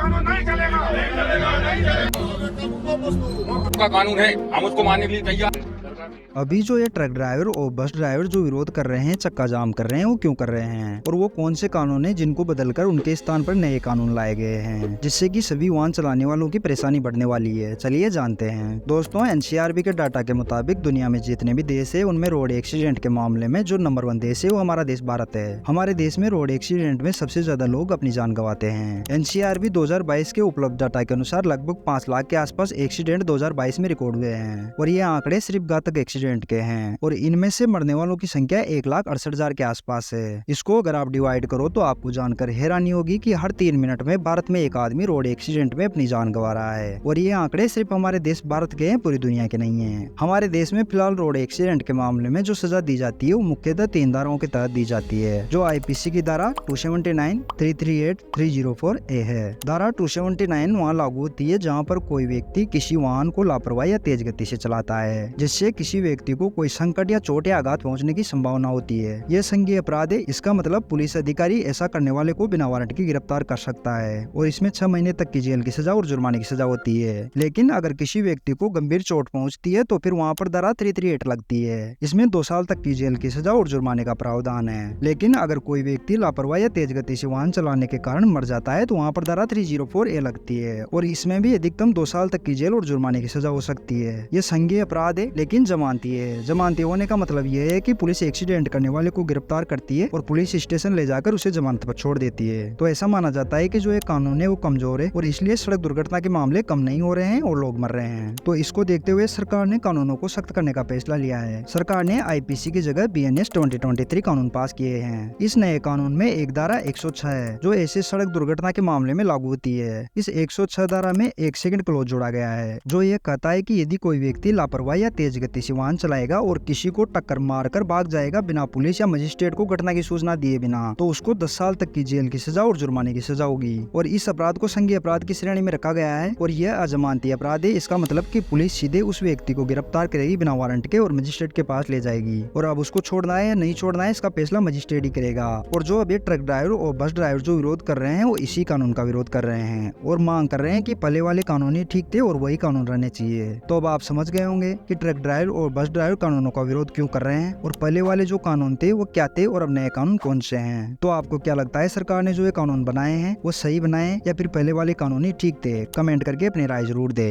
कानून नहीं चलेगा, नहीं चलेगा, नहीं चलेगा। का कानून है, हम उसको मानने के लिए तैयार। अभी जो ये ट्रक ड्राइवर और बस ड्राइवर जो विरोध कर रहे हैं, चक्का जाम कर रहे हैं, वो क्यों कर रहे हैं और वो कौन से कानून है जिनको बदलकर उनके स्थान पर नए कानून लाए गए हैं, जिससे कि सभी वाहन चलाने वालों की परेशानी बढ़ने वाली है। चलिए जानते हैं। दोस्तों, एनसीआरबी के डाटा के मुताबिक दुनिया में जितने भी देश है उनमें रोड एक्सीडेंट के मामले में जो नंबर 1 देश है वो हमारा देश भारत है। हमारे देश में रोड एक्सीडेंट में सबसे ज्यादा लोग अपनी जान गंवाते हैं। एनसीआरबी 2022 के उपलब्ध डाटा के अनुसार लगभग 5 लाख के आसपास एक्सीडेंट 2022 में रिकॉर्ड हुए हैं और ये आंकड़े सिर्फ घातक एक्सीडेंट के हैं और इनमें से मरने वालों की संख्या 1,68,000 के आसपास है। इसको अगर आप डिवाइड करो तो आपको जानकर हैरानी होगी कि हर 3 मिनट में भारत में एक आदमी रोड एक्सीडेंट में अपनी जान गंवा रहा है और ये आंकड़े सिर्फ हमारे देश भारत के हैं, पूरी दुनिया के नहीं है। हमारे देश में फिलहाल रोड एक्सीडेंट के मामले में जो सजा दी जाती है वो मुख्यतः 3 धाराओं के तहत दी जाती है, जो आईपीसी की धारा 279, 338, 304 ए है। धारा 279 वहाँ लागू होती है जहाँ पर कोई व्यक्ति किसी वाहन को लापरवाही या तेज गति से चलाता है, जिससे किसी व्यक्ति को कोई संकट या चोट या आघात पहुंचने की संभावना होती है। यह संज्ञेय अपराध है। इसका मतलब पुलिस अधिकारी ऐसा करने वाले को बिना वारंट के गिरफ्तार कर सकता है और इसमें 6 महीने तक की जेल की सजा और जुर्माने की सजा होती है। लेकिन अगर किसी व्यक्ति को गंभीर चोट पहुंचती है तो फिर वहाँ पर धारा 338 लगती है। इसमें 2 साल तक की जेल की सजा और जुर्माने का प्रावधान है। लेकिन अगर कोई व्यक्ति लापरवाही या तेज गति से वाहन चलाने के कारण मर जाता है तो वहाँ पर धारा 304 ए लगती है और इसमें भी अधिकतम 2 साल तक की जेल और जुर्माने की सजा हो सकती है। ये संज्ञेय अपराध है लेकिन जमानती है। जमानती होने का मतलब यह है कि पुलिस एक्सीडेंट करने वाले को गिरफ्तार करती है और पुलिस स्टेशन ले जाकर उसे जमानत पर छोड़ देती है। तो ऐसा माना जाता है कि जो ये कानून है वो कमजोर है और इसलिए सड़क दुर्घटना के मामले कम नहीं हो रहे हैं और लोग मर रहे हैं। तो इसको देखते हुए सरकार ने कानूनों को सख्त करने का फैसला लिया है। सरकार ने आईपीसी की जगह बीएनएस 2023 कानून पास किए हैं। इस नए कानून में एक धारा 106 है जो ऐसे सड़क दुर्घटना के मामले में लागू होती है। इस 106 धारा में एक सेकंड क्लॉज जोड़ा गया है जो ये कहता है कि यदि कोई व्यक्ति लापरवाही या तेज गति से वाहन चलाएगा और किसी को टक्कर मारकर भाग जाएगा बिना पुलिस या मजिस्ट्रेट को घटना की सूचना दिए बिना, तो उसको 10 साल तक की जेल की सजा और जुर्माने की सजा होगी और इस अपराध को संज्ञेय अपराध की श्रेणी में रखा गया है और यह अजमानती अपराध है। इसका मतलब कि पुलिस सीधे उस व्यक्ति को गिरफ्तार करेगी बिना वारंट के और मजिस्ट्रेट के पास ले जाएगी और अब उसको छोड़ना है या नहीं छोड़ना है इसका फैसला मजिस्ट्रेट ही करेगा। और जो अभी ट्रक ड्राइवर और बस ड्राइवर जो विरोध कर रहे हैं वो इसी कानून का विरोध कर रहे हैं और मांग कर रहे हैं कि पहले वाले कानून ही ठीक थे और वही कानून रहने चाहिए। तो अब आप समझ गए होंगे कि ट्रक ड्राइवर और बस ड्राइवर कानूनों का विरोध क्यों कर रहे हैं और पहले वाले जो कानून थे वो क्या थे और अब नए कानून कौन से हैं। तो आपको क्या लगता है सरकार ने जो ये कानून बनाए हैं वो सही बनाए या फिर पहले वाले कानून ही ठीक थे? कमेंट करके अपनी राय जरूर दे।